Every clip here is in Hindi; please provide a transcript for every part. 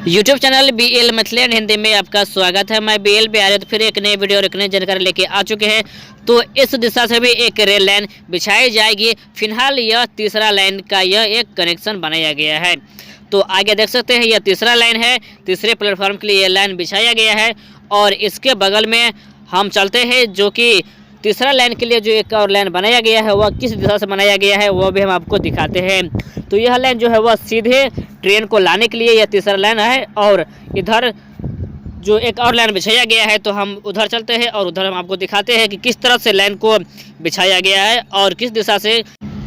YouTube channel BL Maithili Hindi में आपका स्वागत है। मैं BL बिहारी तो फिर एक नई वीडियो और एक नई जानकारी लेके आ चुके हैं। तो इस दिशा से भी एक रेल लाइन बिछाई जाएगी। फिलहाल यह तीसरा लाइन का यह एक कनेक्शन बनाया गया है। तो आगे देख सकते हैं यह तीसरा लाइन है। तीसरे प्लेटफॉर्म के लिए यह लाइन बिछाया गया है और इसके बगल में हम चलते हैं जो कि तीसरा लाइन के लिए जो एक और लाइन बनाया गया है वह किस दिशा से बनाया गया है वह भी हम आपको दिखाते हैं। तो यह लाइन जो है वह सीधे ट्रेन को लाने के लिए यह तीसरा लाइन है और इधर जो एक और लाइन बिछाया गया है तो हम उधर चलते हैं और उधर हम आपको दिखाते हैं कि किस तरह से लाइन को बिछाया गया है और किस दिशा से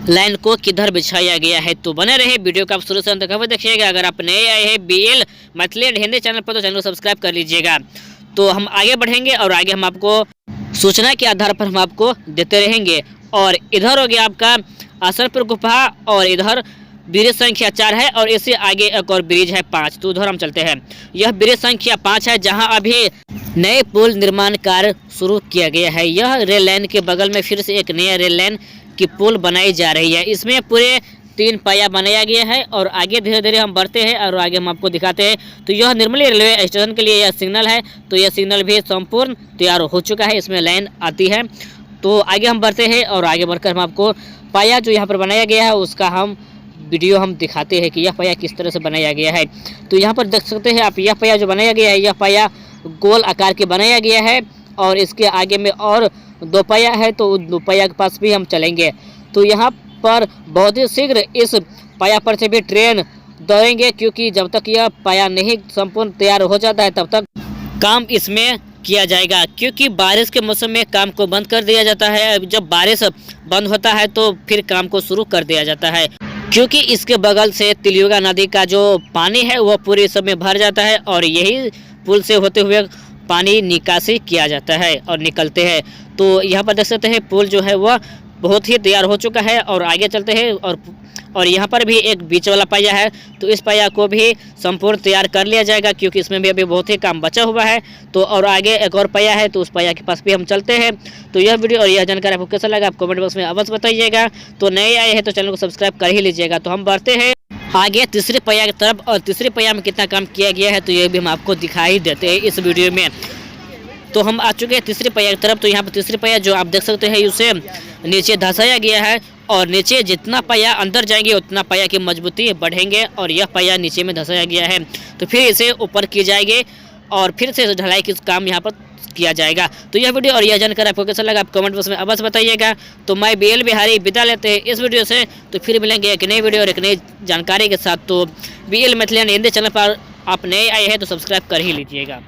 लाइन को किधर बिछाया गया है। तो बने रहे वीडियो का आप शुरू से अंत तक देखिएगा। अगर आप नए आए हैं BL मैथिली हिंदी चैनल पर तो चैनल को सब्सक्राइब कर लीजिएगा। तो हम आगे बढ़ेंगे और आगे हम आपको सूचना के आधार पर हम आपको देते रहेंगे। और इधर हो गया आपका आसनपुर गुफा और इधर ब्रिज संख्या 4 है और इससे आगे एक और ब्रिज है 5। तो उधर हम चलते हैं। यह ब्रिज संख्या 5 है जहां अभी नए पुल निर्माण कार्य शुरू किया गया है। यह रेल लाइन के बगल में फिर से एक नया रेल लाइन की पुल बनाई जा रही है। इसमें पूरे 3 पाया बनाया गया है और आगे धीरे धीरे हम बढ़ते हैं और आगे हम आपको दिखाते हैं। तो यह निर्मली रेलवे स्टेशन के लिए यह सिग्नल है। तो यह सिग्नल भी संपूर्ण तैयार हो चुका है। इसमें लाइन आती है। तो आगे हम बढ़ते हैं और आगे बढ़कर हम आपको पाया जो यहाँ पर बनाया गया है उसका हम वीडियो हम दिखाते हैं कि यह पाया किस तरह से बनाया गया है। तो यहाँ पर देख सकते हैं आप यह पाया जो बनाया गया है यह पाया गोल आकार के बनाया गया है और इसके आगे में और 2 पाया है। तो उन 2 पाया के पास भी हम चलेंगे। तो यहाँ पर बहुत ही शीघ्र इस पाया पर से भी ट्रेन दौड़ेंगे क्योंकि जब तक यह पाया नहीं संपूर्ण तैयार हो जाता है तब तक काम इसमें किया जाएगा। क्योंकि बारिश के मौसम में काम को बंद कर दिया जाता है। जब बारिश बंद होता है तो फिर काम को शुरू कर दिया जाता है क्योंकि इसके बगल से तिलयुगा नदी का जो पानी है वह पूरे समय भर जाता है और यही पुल से होते हुए पानी निकासी किया जाता है और निकलते हैं। तो यहाँ पर देख सकते हैं पुल जो है वह बहुत ही तैयार हो चुका है और आगे चलते हैं और यहाँ पर भी एक बीच वाला पाया है। तो इस पाया को भी संपूर्ण तैयार कर लिया जाएगा क्योंकि इसमें भी अभी बहुत ही काम बचा हुआ है। तो और आगे एक और पाया है तो उस पाया के पास भी हम चलते हैं। तो यह वीडियो और यह जानकारी आपको कैसा लगा आप कमेंट बॉक्स में अवश्य बताइएगा। तो नए आए हैं तो चैनल को सब्सक्राइब कर ही लीजिएगा। तो हम बढ़ते हैं आगे तीसरे पाया की तरफ और तीसरे पाया में कितना काम किया गया है तो ये भी हम आपको दिखाई देते हैं इस वीडियो में। तो हम आ चुके हैं तीसरे पाया की तरफ। तो यहाँ पर तीसरे पाया जो आप देख सकते हैं उसे नीचे धंसाया गया है और नीचे जितना पाया अंदर जाएंगे उतना पाया की मजबूती बढ़ेंगे और यह पाया नीचे में धंसाया गया है। तो फिर इसे ऊपर किए जाएंगे और फिर से ढलाई की काम यहाँ पर किया जाएगा। तो यह वीडियो और यह जानकारी आपको कैसा लगा आप कमेंट बॉक्स में अवश्य बताइएगा। तो मैं BL बिहारी विदा लेते हैं इस वीडियो से। तो फिर मिलेंगे एक नई वीडियो और एक नई जानकारी के साथ। तो BL मैथिली हिंदी चैनल पर आप नए आए हैं तो सब्सक्राइब कर ही लीजिएगा।